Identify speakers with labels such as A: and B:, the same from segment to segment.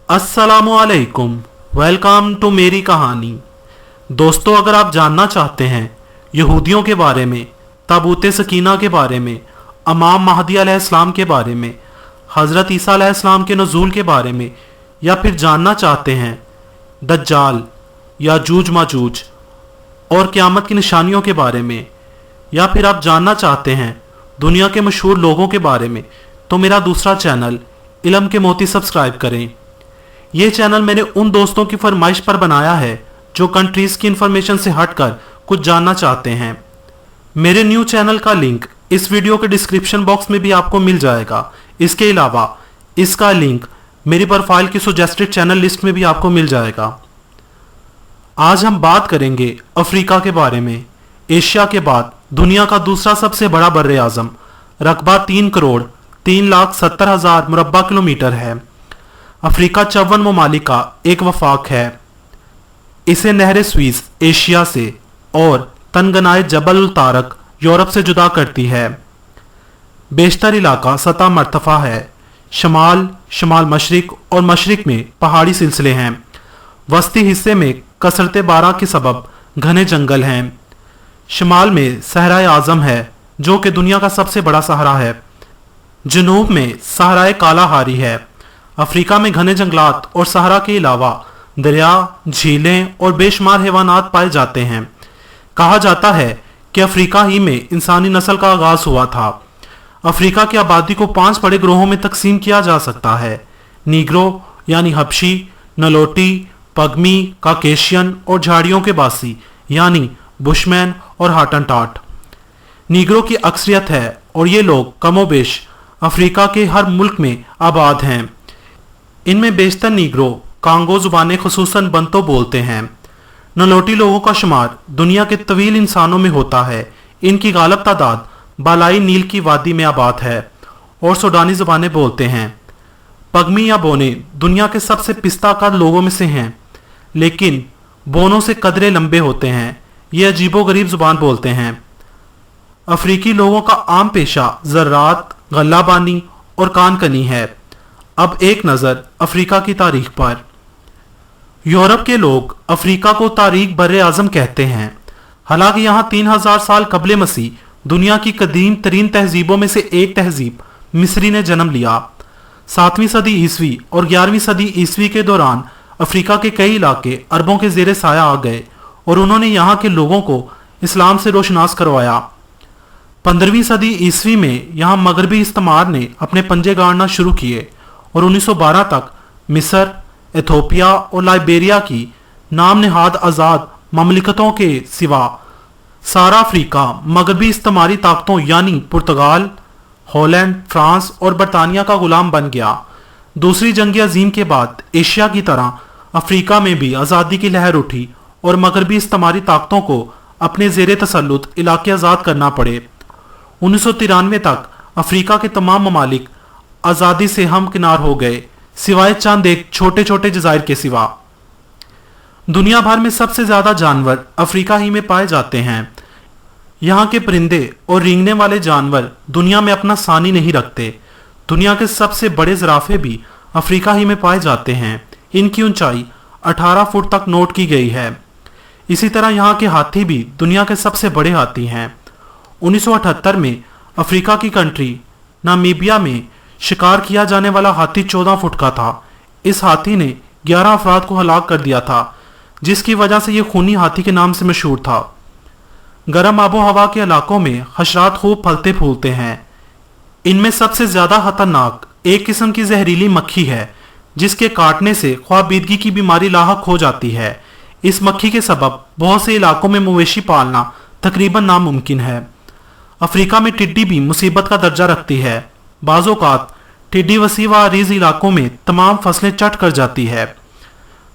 A: अस्सलामुअलैकुम, welcome to मेरी कहानी। दोस्तों, अगर आप जानना चाहते हैं यहूदियों के बारे में, ताबूत सकीना के बारे में, इमाम महदी अलैहिस्सलाम के बारे में, हज़रत ईसा अलैहिस्सलाम के नज़ूल के बारे में, या फिर जानना चाहते हैं दज्जाल, याजूज माजूज और क़यामत की निशानियों के बारे में, या फिर आप जानना चाहते हैं दुनिया के मशहूर लोगों के बारे में, तो मेरा दूसरा चैनल इल्म के मोती सब्सक्राइब करें। ये चैनल मैंने उन दोस्तों की फरमाइश पर बनाया है जो कंट्रीज़ की इन्फॉर्मेशन से हटकर कुछ जानना चाहते हैं। मेरे न्यू चैनल का लिंक इस वीडियो के डिस्क्रिप्शन बॉक्स में भी आपको मिल जाएगा। इसके अलावा इसका लिंक मेरी प्रोफाइल की सजेस्टेड चैनल लिस्ट में भी आपको मिल जाएगा। आज हम बात करेंगे अफ्रीका के बारे में। एशिया के बाद दुनिया का दूसरा सबसे बड़ा बर्रे आज़म, रकबा 3,03,70,000 मुरब्बा किलोमीटर है। अफ्रीका 54 ममालिक का एक वफाक है। इसे नहर स्वीज एशिया से और तनगनाए जबल उल तारक यूरोप से जुदा करती है। बेशतर इलाका सतह मरतफा है। शमाल, शमाल मशरिक और मशरिक में पहाड़ी सिलसिले हैं। वस्ती हिस्से में कसरत बारह के सबब घने जंगल हैं। शमाल में सहराए आज़म है जो कि दुनिया का सबसे बड़ा सहरा है। जनूब में सहराए कालाहारी है। अफ्रीका में घने जंगलात और सहरा के अलावा दरिया, झीलें और बेशुमार हैवानात पाए जाते हैं। कहा जाता है कि अफ्रीका ही में इंसानी नस्ल का आगाज हुआ था। अफ्रीका की आबादी को 5 बड़े ग्रोहों में तकसीम किया जा सकता है: नीग्रो यानी हबशी, नलोटी, पगमी, काकेशियन और झाड़ियों के बासी यानी बुशमैन और हाटनटाट। नीग्रो की अक्सरियत है और ये लोग कमोबेश अफ्रीका के हर मुल्क में आबाद हैं। इनमें बेशतर नीग्रो कांगो जुबानें खुसूसन बंतो बोलते हैं। नलोटी लोगों का शुमार दुनिया के तवील इंसानों में होता है। इनकी गालब तादाद बालाई नील की वादी में आबाद है और सूडानी जुबानें बोलते हैं। पगमी या बोने दुनिया के सबसे पिस्ताकार लोगों में से हैं, लेकिन बोनों से कदरे लंबे होते हैं। ये अजीबोगरीब जुबान बोलते हैं। अफ्रीकी लोगों का आम पेशा ज़राअत, गल्लाबानी और कानकनी है। अब एक नज़र अफ्रीका की तारीख पर। यूरोप के लोग अफ्रीका को तारीख बर्रे आज़म कहते हैं। हालांकि यहाँ 3000 साल कबले मसीह दुनिया की कदीम तरीन तहजीबों में से एक तहजीब मिस्री ने जन्म लिया। 7वीं सदी ईस्वी और 11वीं सदी ईस्वी के दौरान अफ्रीका के कई इलाके अरबों के जेरे साया आ गए और उन्होंने यहाँ के लोगों को इस्लाम से रोशनास करवाया। 15वीं सदी ईस्वी में यहाँ मगरबी इस्तेमार ने अपने पंजे गाड़ना शुरू किए और 1912 तक मिस्र, एथोपिया और लाइबेरिया की नाम नहाद आज़ाद ममलिकतों के सिवा सारा अफ्रीका मगरबी इस्तेमारी ताकतों यानी पुर्तगाल, हॉलैंड, फ्रांस और बरतानिया का गुलाम बन गया। दूसरी जंग अजीम के बाद एशिया की तरह अफ्रीका में भी आज़ादी की लहर उठी और मगरबी इस्तेमारी ताकतों को अपने जेरे तसल्लुत इलाके आज़ाद करना पड़े। 1993 तक अफ्रीका के तमाम ममालिक आज़ादी से हम किनार हो गए, सिवाय चंद एक छोटे छोटे जज़ायर के सिवा। दुनिया भर में सबसे ज़्यादा जानवर अफ्रीका ही में पाए जाते हैं। यहाँ के परिंदे और रेंगने वाले जानवर दुनिया में अपना सानी नहीं रखते। दुनिया के सबसे बड़े ज़राफ़े भी अफ्रीका ही में पाए जाते हैं। इनकी ऊंचाई 18 फुट तक नोट की गई है। इसी तरह यहाँ के हाथी भी दुनिया के सबसे बड़े हाथी हैं। 1978 में अफ्रीका की कंट्री नामीबिया में शिकार किया जाने वाला हाथी 14 फुट का था। इस हाथी ने 11 अफराद को हलाक कर दिया था, जिसकी वजह से यह खूनी हाथी के नाम से मशहूर था। गर्म आबो हवा के इलाकों में हशरात खूब फलते फूलते हैं। इनमें सबसे ज़्यादा खतरनाक एक किस्म की जहरीली मक्खी है, जिसके काटने से ख्वाबीदगी की बीमारी लाहक हो जाती है। इस मक्खी के सबब बहुत से इलाकों में मवेशी पालना तकरीबन नामुमकिन है। अफ्रीका में टिड्डी भी मुसीबत का दर्जा रखती है। बाज़ औक़ात टिड्डी वसी व अरीज़ इलाकों में तमाम फसलें चट कर जाती है।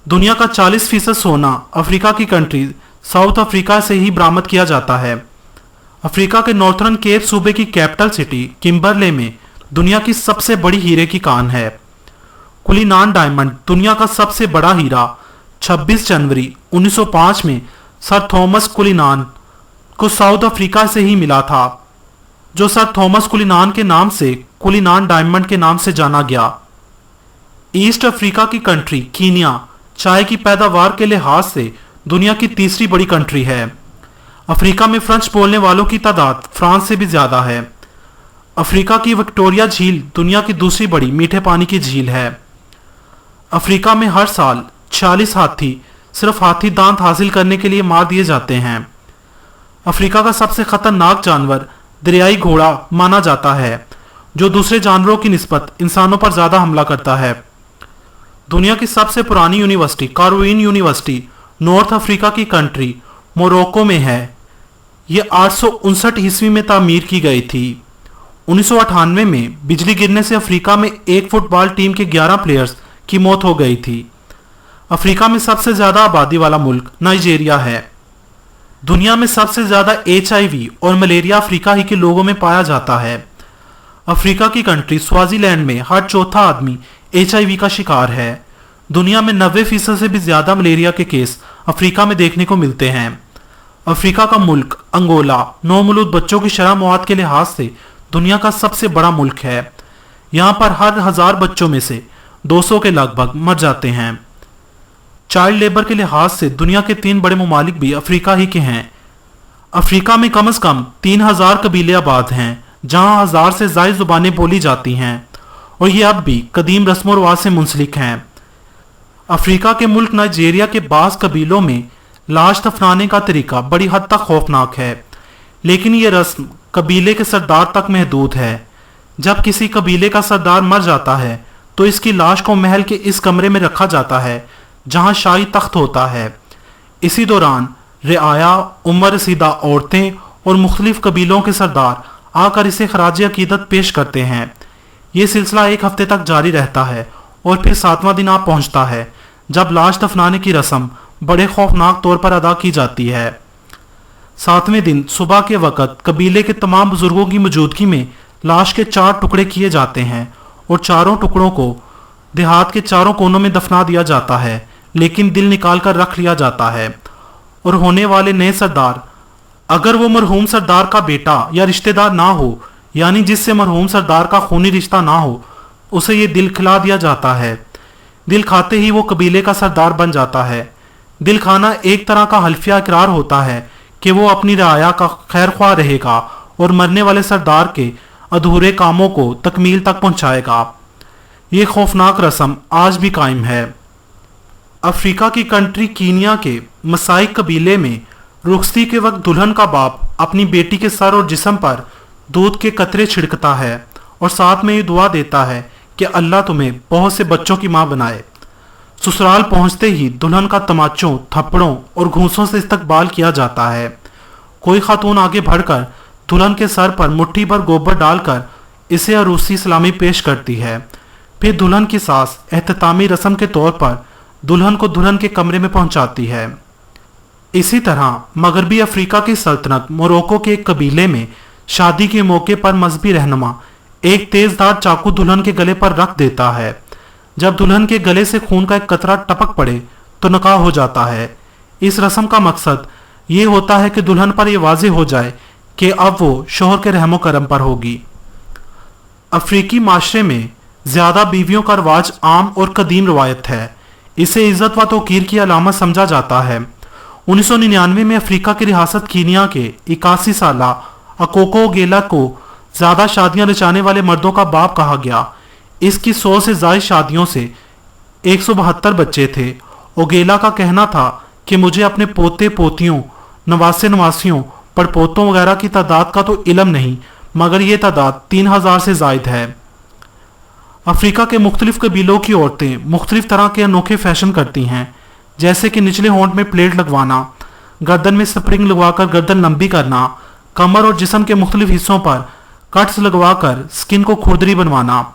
A: दुनिया का 40% सोना अफ्रीका की कंट्री साउथ अफ्रीका से ही बरामद किया जाता है। अफ्रीका के नॉर्थर्न केप सूबे की कैपिटल सिटी किम्बरले में दुनिया की सबसे बड़ी हीरे की कान है। कुलिनान डायमंड दुनिया का सबसे बड़ा हीरा 26 जनवरी 1905 में सर थॉमस कुलिनान को साउथ अफ्रीका से ही मिला था, जो सर थॉमस कुलिनान के नाम से कुलिनान डायमंड के नाम से जाना गया। ईस्ट अफ्रीका की कंट्री कीनिया चाय की पैदावार के लिहाज से दुनिया की तीसरी बड़ी कंट्री है। अफ्रीका में फ्रेंच बोलने वालों की तादाद फ्रांस से भी ज्यादा है। अफ्रीका की विक्टोरिया झील दुनिया की दूसरी बड़ी मीठे पानी की झील है। अफ्रीका में हर साल 46 हाथी सिर्फ हाथी दांत हासिल करने के लिए मार दिए जाते हैं। अफ्रीका का सबसे खतरनाक जानवर दरियाई घोड़ा माना जाता है, जो दूसरे जानवरों की निस्बत इंसानों पर ज्यादा हमला करता है। दुनिया की सबसे पुरानी यूनिवर्सिटी कारोइन यूनिवर्सिटी नॉर्थ अफ्रीका की कंट्री मोरक्को में है। यह 859 ईस्वी में तामीर की गई थी। 1998 में बिजली गिरने से अफ्रीका में एक फुटबॉल टीम के 11 प्लेयर्स की मौत हो गई थी। अफ्रीका में सबसे ज्यादा आबादी वाला मुल्क नाइजीरिया है। दुनिया में सबसे ज्यादा HIV और मलेरिया अफ्रीका ही के लोगों में पाया जाता है। अफ्रीका की कंट्री स्वाजीलैंड में हर चौथा आदमी HIV का शिकार है। दुनिया में 90% से भी ज्यादा मलेरिया के केस अफ्रीका में देखने को मिलते हैं। अफ्रीका का मुल्क अंगोला नौमौलूद बच्चों की शरह मौत के लिहाज से दुनिया का सबसे बड़ा मुल्क है। यहाँ पर हर 1000 बच्चों में से 200 के लगभग मर जाते हैं। चाइल्ड लेबर के लिहाज से दुनिया के 3 बड़े ममालिक भी अफ्रीका ही के हैं। अफ्रीका में कम से कम 3000 कबीले आबाद हैं, जहां 1000 से ज्यादा जुबानें बोली जाती हैं और ये अब भी कदीम रस्म और रिवाज से मुंसलिक हैं। अफ्रीका के मुल्क नाइजीरिया के बास कबीलों में लाश दफनाने का तरीका बड़ी हद तक खौफनाक है, लेकिन ये रस्म कबीले के सरदार तक महदूद है। जब किसी कबीले का सरदार मर जाता है तो इसकी लाश को महल के इस कमरे में रखा जाता है जहां शाही तख्त होता है। इसी दौरान रियाया, उम्र रसीदा औरतें और मुख्तलिफ कबीलों के सरदार आकर इसे खराज अकीदत पेश करते हैं। ये सिलसिला 1 हफ्ते तक जारी रहता है और फिर 7वां दिन आ पहुंचता है जब लाश दफनाने की रस्म बड़े खौफनाक तौर पर अदा की जाती है। 7वें दिन सुबह के वक़्त कबीले के तमाम बुजुर्गों की मौजूदगी में लाश के 4 टुकड़े किए जाते हैं और चारों टुकड़ों को देहात के चारों कोनों में दफना दिया जाता है, लेकिन दिल निकाल कर रख लिया जाता है। और होने वाले नए सरदार, अगर वो मरहूम सरदार का बेटा या रिश्तेदार ना हो, यानी जिससे मरहूम सरदार का खूनी रिश्ता ना हो, उसे ये दिल खिला दिया जाता है। दिल खाते ही वो कबीले का सरदार बन जाता है। दिल खाना एक तरह का हल्फिया इकरार होता है कि वो अपनी रियाया का खैर ख्वाह रहेगा और मरने वाले सरदार के अधूरे कामों को तकमील तक पहुंचाएगा। ये खौफनाक रस्म आज भी कायम है। अफ्रीका की कंट्री कीनिया के मसाई कबीले में रुखसती के वक्त दुल्हन का बाप अपनी बेटी के सर और जिस्म पर दूध के कतरे छिड़कता है और साथ में ये दुआ देता है कि अल्लाह तुम्हें बहुत से बच्चों की मां बनाए। ससुराल पहुंचते ही दुल्हन का तमाचों, थप्पड़ों और घूंसों से इस्तकबाल किया जाता है। कोई खातून आगे बढ़कर दुल्हन के सर पर मुट्ठी भर गोबर डालकर इसे अरूसी सलामी पेश करती है। फिर दुल्हन की सास एहततामी रस्म के तौर पर दुल्हन को दुल्हन के कमरे में पहुंचाती है। इसी तरह मगरबी अफ्रीका की सल्तनत मोरक्को के एक कबीले में शादी के मौके पर मजहबी रहनुमा एक तेजधार चाकू दुल्हन के गले पर रख देता है। जब दुल्हन के गले से खून का एक कतरा टपक पड़े तो निकाह हो जाता है। इस रस्म का मकसद ये होता है कि दुल्हन पर यह वाज़ेह हो जाए कि अब वो शोहर के रहमो करम पर होगी। अफ्रीकी माशरे में ज्यादा बीवियों का रवाज आम और कदीम रवायत है। इसे इज्जत व तौकीर की अलामत समझा जाता है। 1999 में अफ्रीका की रियासत कीनिया के 81 साला अकोको गेला को ज्यादा शादियां रचाने वाले मर्दों का बाप कहा गया। इसकी 100 से ज्यादा शादियों से 172 बच्चे थे। ओगेला का कहना था कि मुझे अपने पोते पोतियों, नवासे नवासियों, पड़पोतों वगैरह की तादाद का तो इल्म नहीं, मगर यह तादाद 3000 से जायद है। अफ्रीका के मुख्तलिफ कबीलों की औरतें मुख्तलिफ तरह के अनोखे फैशन करती हैं, जैसे कि निचले होंठ में प्लेट लगवाना, गर्दन में स्प्रिंग लगवाकर गर्दन लंबी करना, कमर और जिस्म के मुख्तलिफ हिस्सों पर कट्स लगवाकर स्किन को खुरदरी बनवाना।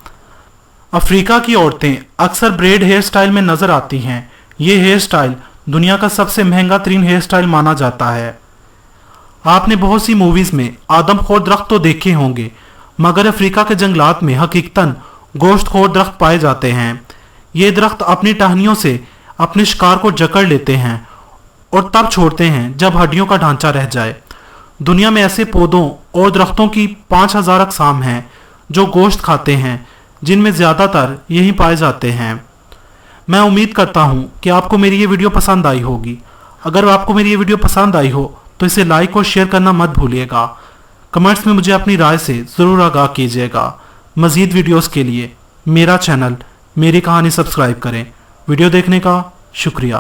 A: अफ्रीका की औरतें अक्सर ब्रेड हेयर स्टाइल में नजर आती हैं। ये हेयर स्टाइल दुनिया का सबसे महंगा तरीन हेयर स्टाइल माना जाता है। आपने बहुत सी मूवीज में आदमखोर दरख्त तो देखे होंगे, मगर अफ्रीका के जंगलात में हकीकतन गोश्तखोर दरख्त पाए जाते हैं। ये दरख्त अपनी टहनियों से अपने शिकार को जकड़ लेते हैं और तब छोड़ते हैं जब हड्डियों का ढांचा रह जाए। दुनिया में ऐसे पौधों और दरख्तों की 5000 अक़साम हैं जो गोश्त खाते हैं, जिनमें ज्यादातर यही पाए जाते हैं। میں امید کرتا ہوں کہ آپ کو میری یہ ویڈیو پسند آئی ہوگی۔ اگر آپ کو میری یہ ویڈیو پسند آئی ہو تو اسے لائک اور شیئر کرنا مت بھولیے گا۔ کمنٹس میں مجھے اپنی رائے سے ضرور آگاہ کیجیے گا۔ مزید ویڈیوز کے لیے میرا چینل میری کہانی سبسکرائب کریں۔ ویڈیو دیکھنے کا شکریہ۔